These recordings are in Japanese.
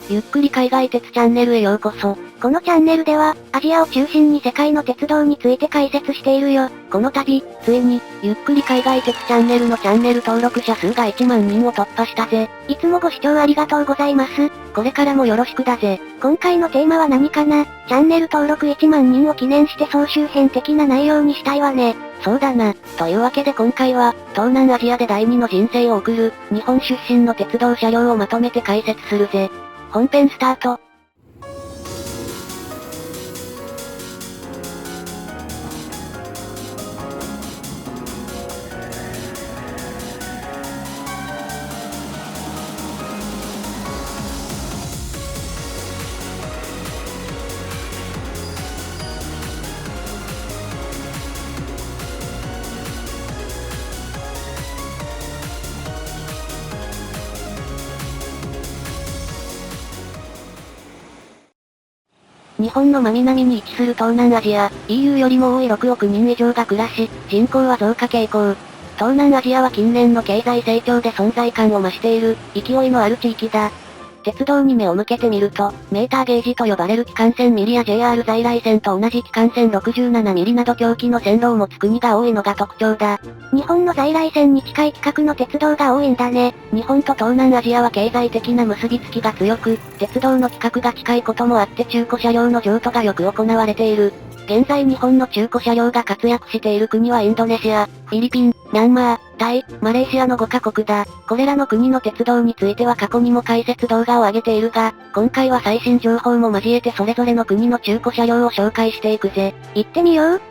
ゆっくり海外鉄チャンネルへようこそ。このチャンネルでは、アジアを中心に世界の鉄道について解説しているよ。この度、ついに、ゆっくり海外鉄チャンネルのチャンネル登録者数が1万人を突破したぜ。いつもご視聴ありがとうございます。これからもよろしくだぜ。今回のテーマは何かな？チャンネル登録1万人を記念して総集編的な内容にしたいわね。そうだな。というわけで今回は、東南アジアで第二の人生を送る、日本出身の鉄道車両をまとめて解説するぜ。本編スタート。日本の真南に位置する東南アジア、EU よりも多い6億人以上が暮らし、人口は増加傾向。東南アジアは近年の経済成長で存在感を増している、勢いのある地域だ。鉄道に目を向けてみると、メーターゲージと呼ばれる機関線ミリや JR 在来線と同じ機関線67ミリなど狂気の線路を持つ国が多いのが特徴だ。日本の在来線に近い規格の鉄道が多いんだね。日本と東南アジアは経済的な結びつきが強く、鉄道の規格が近いこともあって中古車両の譲渡がよく行われている。現在日本の中古車両が活躍している国はインドネシア、フィリピン、ミャンマー、タイ、マレーシアの5カ国だ。これらの国の鉄道については過去にも解説動画を上げているが、今回は最新情報も交えてそれぞれの国の中古車両を紹介していくぜ。行ってみよう。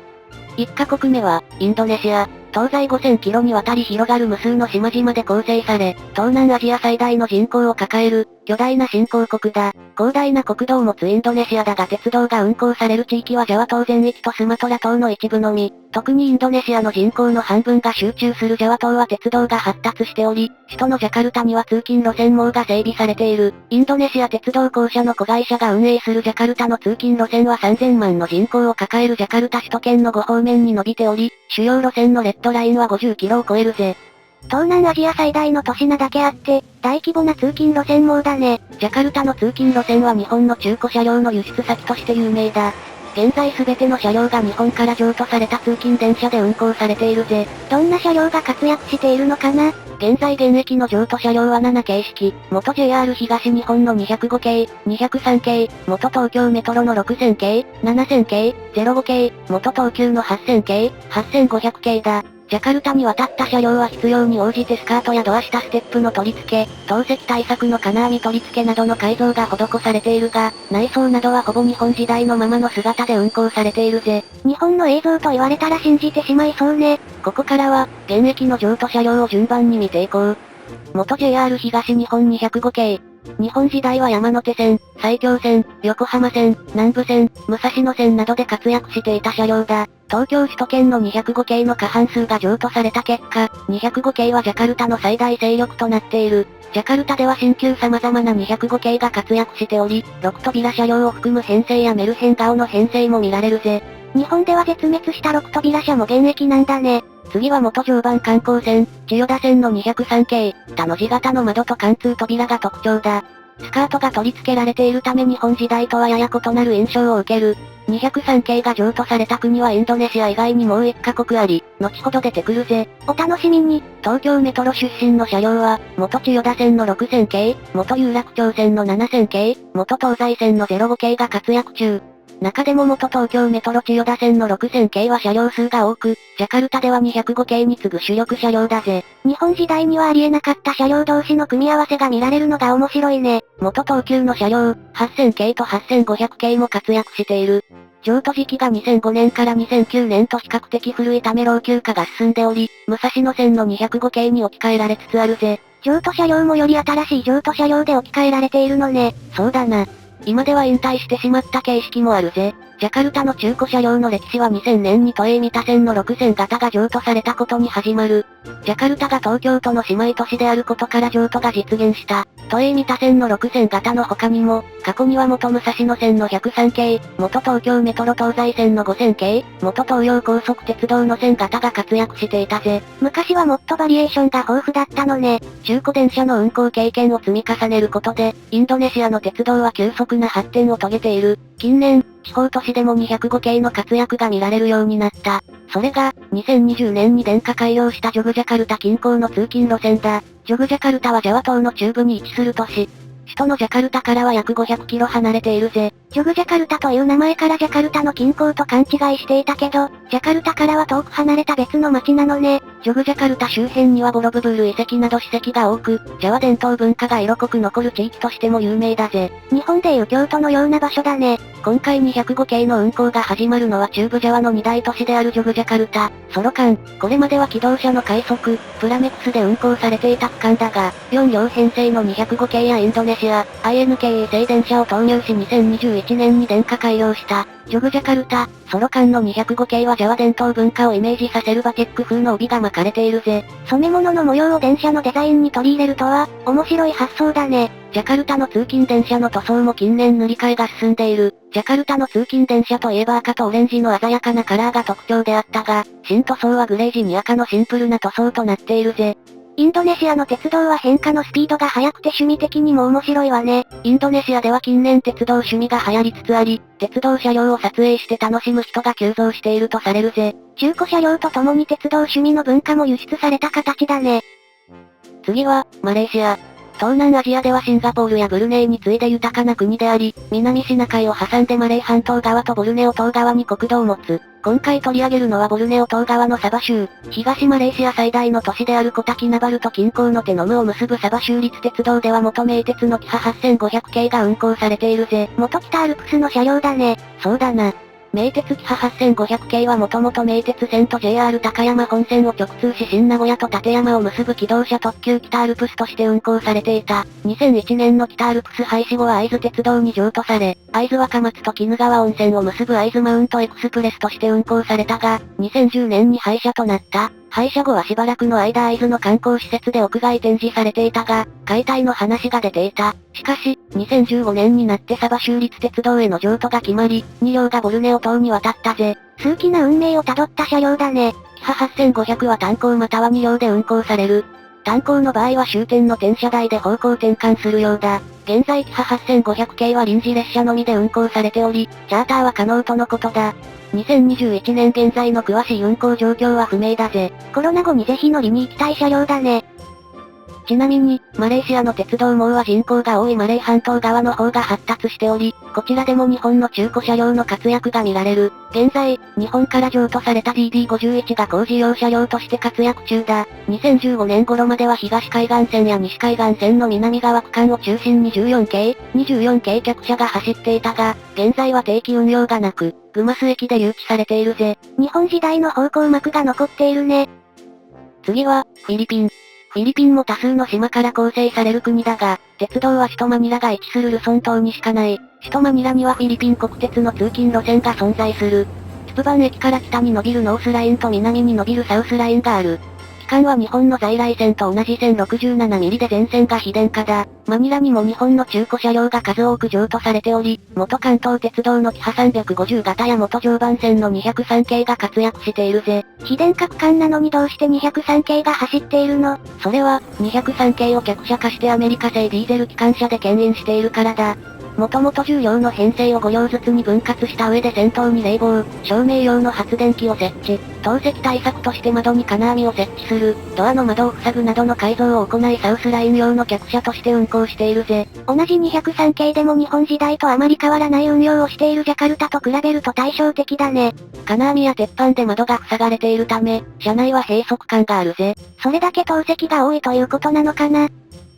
1カ国目は、インドネシア。東西5000キロにわたり広がる無数の島々で構成され、東南アジア最大の人口を抱える、巨大な新興国だ。広大な国土を持つインドネシアだが鉄道が運行される地域はジャワ島全域とスマトラ島の一部のみ。特にインドネシアの人口の半分が集中するジャワ島は鉄道が発達しており、首都のジャカルタには通勤路線網が整備されている。インドネシア鉄道公社の子会社が運営するジャカルタの通勤路線は3000万の人口を抱えるジャカルタ首都圏の5方面に伸びており、主要路線のレッドラインは50キロを超えるぜ。東南アジア最大の都市なだけあって、大規模な通勤路線網だね。ジャカルタの通勤路線は日本の中古車両の輸出先として有名だ。現在すべての車両が日本から譲渡された通勤電車で運行されているぜ。どんな車両が活躍しているのかな？現在現役の譲渡車両は7形式、元 JR 東日本の205系、203系、元東京メトロの6000系、7000系、05系、元東急の8000系、8500系だ。ジャカルタに渡った車両は必要に応じてスカートやドア下ステップの取り付け、透析対策の金網取り付けなどの改造が施されているが、内装などはほぼ日本時代のままの姿で運行されているぜ。日本の映像と言われたら信じてしまいそうね。ここからは、現役の譲渡車両を順番に見ていこう。元 JR 東日本205系。日本時代は山手線、埼京線、横浜線、南武線、武蔵野線などで活躍していた車両だ。東京首都圏の205系の過半数が譲渡された結果、205系はジャカルタの最大勢力となっている。ジャカルタでは新旧様々な205系が活躍しており、6扉車両を含む編成やメルヘン顔の編成も見られるぜ。日本では絶滅した6扉車も現役なんだね。次は元常磐観光線、千代田線の203系、他の字型の窓と貫通扉が特徴だ。スカートが取り付けられているため日本時代とはやや異なる印象を受ける。203系が譲渡された国はインドネシア以外にもう1カ国あり、後ほど出てくるぜ。お楽しみに。東京メトロ出身の車両は、元千代田線の6000系、元有楽町線の7000系、元東西線の05系が活躍中。中でも元東京メトロ千代田線の6000系は車両数が多く、ジャカルタでは205系に次ぐ主力車両だぜ。日本時代にはありえなかった車両同士の組み合わせが見られるのが面白いね。元東急の車両、8000系と8500系も活躍している。譲渡時期が2005年から2009年と比較的古いため老朽化が進んでおり、武蔵野線の205系に置き換えられつつあるぜ。譲渡車両もより新しい譲渡車両で置き換えられているのね。そうだな。今では引退してしまった形式もあるぜ。ジャカルタの中古車両の歴史は2000年に都営三田線の6000型が譲渡されたことに始まる。ジャカルタが東京都の姉妹都市であることから譲渡が実現した。都営三田線の6000型の他にも、過去には元武蔵野線の103系、元東京メトロ東西線の5000系、元東洋高速鉄道の1000型が活躍していたぜ。昔はもっとバリエーションが豊富だったのね。中古電車の運行経験を積み重ねることで、インドネシアの鉄道は急速な発展を遂げている。近年、地方都市でも205系の活躍が見られるようになった。それが、2020年に電化開業したジョグジャカルタ近郊の通勤路線だ。ジョグジャカルタはジャワ島の中部に位置する都市。首都のジャカルタからは約500キロ離れているぜ。ジョグジャカルタという名前からジャカルタの近郊と勘違いしていたけど、ジャカルタからは遠く離れた別の町なのね。ジョグジャカルタ周辺にはボロブブール遺跡など史跡が多く、ジャワ伝統文化が色濃く残る地域としても有名だぜ。日本でいう京都のような場所だね。今回205系の運行が始まるのは中部ジャワの2大都市であるジョグジャカルタ、ソロ間。これまでは機動車の快速、プラメックスで運行されていた区間だが、4両編成の205系やインドネシア、INKE 製電車を投入し2021年に電化開業した。ジョグジャカルタ、ソロ間の205系はジャワ伝統文化をイメージさせるバティック風の帯が巻かれているぜ。染め物の模様を電車のデザインに取り入れるとは、面白い発想だね。ジャカルタの通勤電車の塗装も近年塗り替えが進んでいる。ジャカルタの通勤電車といえば赤とオレンジの鮮やかなカラーが特徴であったが、新塗装はグレージに赤のシンプルな塗装となっているぜ。インドネシアの鉄道は変化のスピードが速くて趣味的にも面白いわね。インドネシアでは近年鉄道趣味が流行りつつあり、鉄道車両を撮影して楽しむ人が急増しているとされるぜ。中古車両と共に鉄道趣味の文化も輸出された形だね。次は、マレーシア。東南アジアではシンガポールやブルネイに次いで豊かな国であり、南シナ海を挟んでマレー半島側とボルネオ島側に国土を持つ。今回取り上げるのはボルネオ島側のサバ州。東マレーシア最大の都市であるコタキナバルと近郊のテノムを結ぶサバ州立鉄道では元名鉄のキハ8500系が運行されているぜ。元北アルプスの車両だね。そうだな。名鉄キハ8500系はもともと名鉄線と JR 高山本線を直通し新名古屋と立山を結ぶ機動車特急北アルプスとして運行されていた。2001年の北アルプス廃止後は会津鉄道に譲渡され、会津若松と鬼怒川温泉を結ぶ会津マウントエクスプレスとして運行されたが、2010年に廃車となった。廃車後はしばらくの間会津の観光施設で屋外展示されていたが、解体の話が出ていた。しかし、2015年になってサバ州立鉄道への譲渡が決まり、2両がボルネオ島に渡ったぜ。数奇な運命をたどった車両だね。キハ8500は単行または2両で運行される。単行の場合は終点の転車台で方向転換するようだ。現在キハ8500系は臨時列車のみで運行されており、チャーターは可能とのことだ。2021年現在の詳しい運行状況は不明だぜ。コロナ後にぜひ乗りに行きたい車両だね。ちなみに、マレーシアの鉄道網は人口が多いマレー半島側の方が発達しており、こちらでも日本の中古車両の活躍が見られる。現在、日本から譲渡された DD51 が工事用車両として活躍中だ。2015年頃までは東海岸線や西海岸線の南側区間を中心に14系、24系客車が走っていたが、現在は定期運用がなく、グマス駅で誘致されているぜ。日本時代の方向幕が残っているね。次は、フィリピン。フィリピンも多数の島から構成される国だが、鉄道は首都マニラが位置するルソン島にしかない。首都マニラにはフィリピン国鉄の通勤路線が存在する。ツプバン駅から北に伸びるノースラインと南に伸びるサウスラインがある。期間は日本の在来線と同じ線67ミリで全線が非電化だ。マニラにも日本の中古車両が数多く譲渡されており、元関東鉄道のキハ350型や元常磐線の203系が活躍しているぜ。非電化区間なのにどうして203系が走っているの？それは、203系を客車化してアメリカ製ディーゼル機関車で牽引しているからだ。もともと10両の編成を5両ずつに分割した上で先頭に冷房、照明用の発電機を設置、透析対策として窓に金網を設置する、ドアの窓を塞ぐなどの改造を行いサウスライン用の客車として運行しているぜ。同じ203系でも日本時代とあまり変わらない運用をしているジャカルタと比べると対照的だね。金網や鉄板で窓が塞がれているため、車内は閉塞感があるぜ。それだけ透析が多いということなのかな？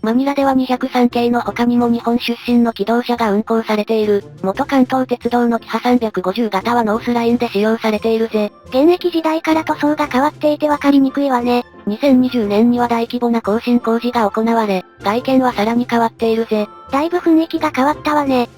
マニラでは203系の他にも日本出身の機動車が運行されている。元関東鉄道のキハ350型はノースラインで使用されているぜ。現役時代から塗装が変わっていて分かりにくいわね。2020年には大規模な更新工事が行われ、外見はさらに変わっているぜ。だいぶ雰囲気が変わったわね。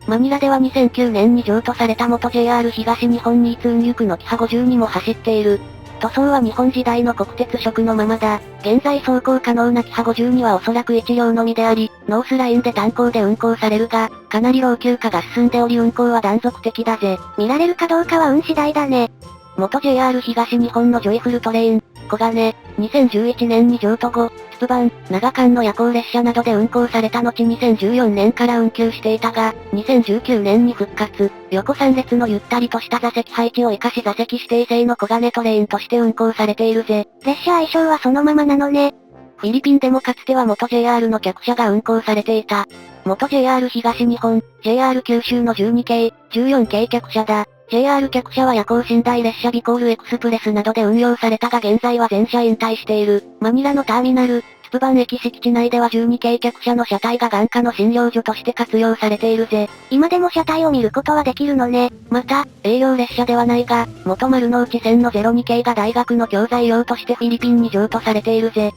マニラでは2009年に譲渡された元 JR 東日本新津運輸区のキハ52も走っている。塗装は日本時代の国鉄色のままだ。現在走行可能なキハ52はおそらく1両のみであり、ノースラインで単行で運行されるが、かなり老朽化が進んでおり運行は断続的だぜ。見られるかどうかは運次第だね。元 JR 東日本のジョイフルトレイン、小金、2011年に譲渡後、つつ版、長間の夜行列車などで運行された後2014年から運休していたが、2019年に復活、横3列のゆったりとした座席配置を活かし座席指定制の小金トレインとして運行されているぜ。列車相性はそのままなのね。フィリピンでもかつては元 JR の客車が運行されていた。元 JR 東日本、JR 九州の12系、14系客車だ。JR 客車は夜行寝台列車ビコールエクスプレスなどで運用されたが現在は全車引退している。マニラのターミナル、つつ版駅敷地内では12系客車の車体が眼科の診療所として活用されているぜ。今でも車体を見ることはできるのね。また、営業列車ではないが、元丸の内線の02系が大学の教材用としてフィリピンに譲渡されているぜ。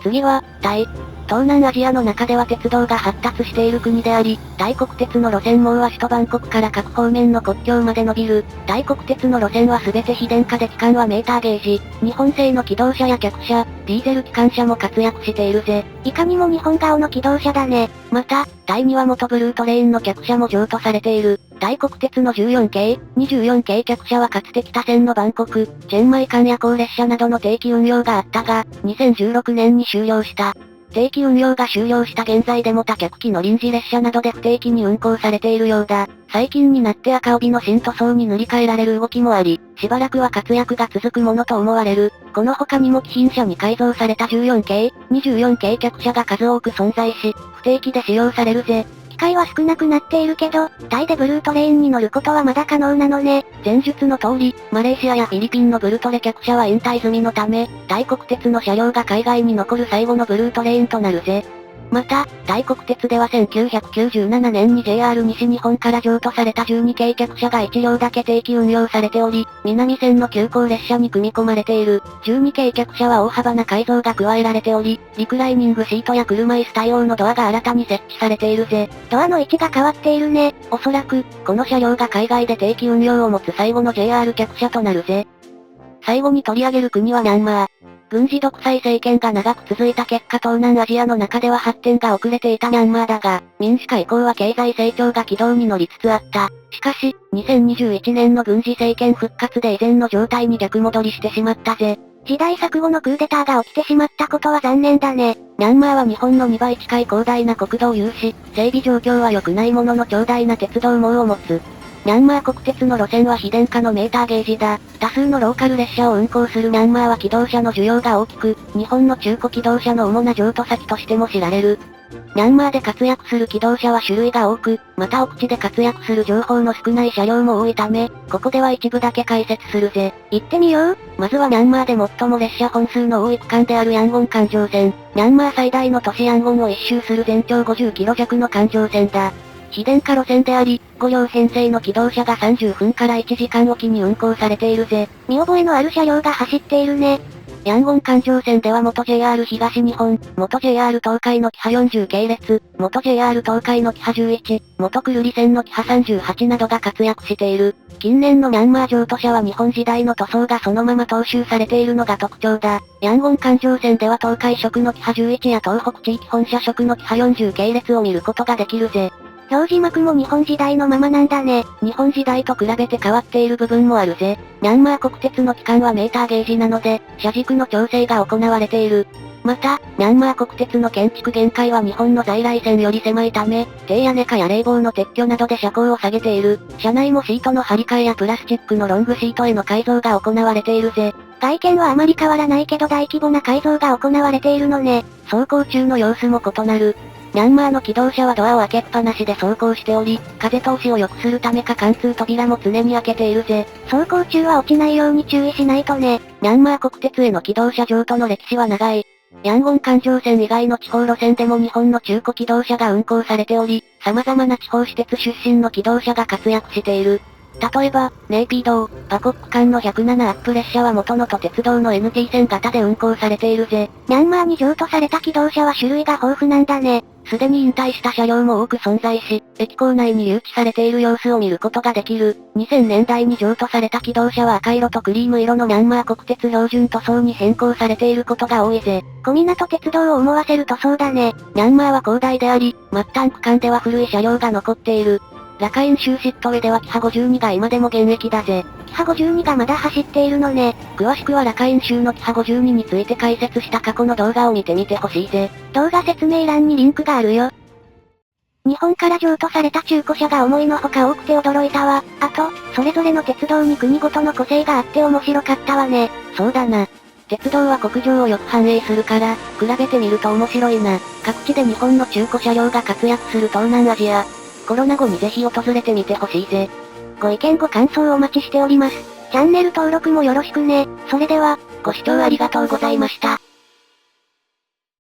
次は、タイ。東南アジアの中では鉄道が発達している国であり、タイ国鉄の路線網は首都バンコクから各方面の国境まで伸びる。タイ国鉄の路線は全て非電化で機関はメーターゲージ。日本製の機動車や客車、ディーゼル機関車も活躍しているぜ。いかにも日本顔の機動車だね。また、タイには元ブルートレインの客車も譲渡されている。タイ国鉄の14系、24系客車はかつて北線のバンコク、チェンマイ間夜行列車などの定期運用があったが、2016年に終了した。定期運用が終了した現在でも多客機の臨時列車などで不定期に運行されているようだ。最近になって赤帯の新塗装に塗り替えられる動きもあり、しばらくは活躍が続くものと思われる。この他にも貴賓車に改造された14系、24系客車が数多く存在し、不定期で使用されるぜ。機会は少なくなっているけど、タイでブルートレインに乗ることはまだ可能なのね。前述の通り、マレーシアやフィリピンのブルトレ客車は引退済みのため、タイ国鉄の車両が海外に残る最後のブルートレインとなるぜ。また、タイ国鉄では1997年に JR 西日本から譲渡された12系客車が1両だけ定期運用されており、南線の急行列車に組み込まれている。12系客車は大幅な改造が加えられており、リクライニングシートや車椅子対応のドアが新たに設置されているぜ。ドアの位置が変わっているね。おそらく、この車両が海外で定期運用を持つ最後の JR 客車となるぜ。最後に取り上げる国はミャンマー。軍事独裁政権が長く続いた結果東南アジアの中では発展が遅れていたミャンマーだが、民主化以降は経済成長が軌道に乗りつつあった。しかし、2021年の軍事政権復活で以前の状態に逆戻りしてしまったぜ。時代錯誤のクーデターが起きてしまったことは残念だね。ミャンマーは日本の2倍近い広大な国土を有し、整備状況は良くないものの長大な鉄道網を持つ。ミャンマー国鉄の路線は非電化のメーターゲージだ。多数のローカル列車を運行するミャンマーは機動車の需要が大きく、日本の中古機動車の主な譲渡先としても知られる。ミャンマーで活躍する機動車は種類が多く、また奥地で活躍する情報の少ない車両も多いため、ここでは一部だけ解説するぜ。行ってみよう。まずはミャンマーで最も列車本数の多い区間であるヤンゴン環状線。ミャンマー最大の都市ヤンゴンを一周する全長50キロ弱の環状線だ。非電化路線であり、5両編成の機動車が30分から1時間おきに運行されているぜ。見覚えのある車両が走っているね。ヤンゴン環状線では元 JR 東日本、元 JR 東海のキハ40系列、元 JR 東海のキハ11、元久留里線のキハ38などが活躍している。近年のミャンマー譲渡車は日本時代の塗装がそのまま踏襲されているのが特徴だ。ヤンゴン環状線では東海色のキハ11や東北地域本社色のキハ40系列を見ることができるぜ。表示幕も日本時代のままなんだね。日本時代と比べて変わっている部分もあるぜ。ミャンマー国鉄の機関はメーターゲージなので、車軸の調整が行われている。また、ミャンマー国鉄の建築限界は日本の在来線より狭いため、低屋根化や冷房の撤去などで車高を下げている。車内もシートの張り替えやプラスチックのロングシートへの改造が行われているぜ。外見はあまり変わらないけど大規模な改造が行われているのね。走行中の様子も異なる。ミャンマーの機動車はドアを開けっぱなしで走行しており、風通しを良くするためか貫通扉も常に開けているぜ。走行中は落ちないように注意しないとね。ミャンマー国鉄への機動車譲渡の歴史は長い。ヤンゴン環状線以外の地方路線でも日本の中古機動車が運行されており、様々な地方私鉄出身の機動車が活躍している。例えば、ネイピー道、バコック間の107アップ列車は元々鉄道の NT 線型で運行されているぜ。ミャンマーに譲渡された機動車は種類が豊富なんだね。すでに引退した車両も多く存在し、駅構内に誘致されている様子を見ることができる。2000年代に譲渡された機動車は赤色とクリーム色のミャンマー国鉄標準塗装に変更されていることが多いぜ。小湊鉄道を思わせる塗装だね。ミャンマーは広大であり、末端区間では古い車両が残っている。ラカイン州シットウェではキハ52が今でも現役だぜ。キハ52がまだ走っているのね。詳しくはラカイン州のキハ52について解説した過去の動画を見てみてほしいぜ。動画説明欄にリンクがあるよ。日本から譲渡された中古車が思いのほか多くて驚いたわ。あと、それぞれの鉄道に国ごとの個性があって面白かったわね。そうだな。鉄道は国情をよく反映するから、比べてみると面白いな。各地で日本の中古車両が活躍する東南アジア。コロナ後にぜひ訪れてみてほしいぜ。ご意見ご感想をお待ちしております。チャンネル登録もよろしくね。それでは、ご視聴ありがとうございました。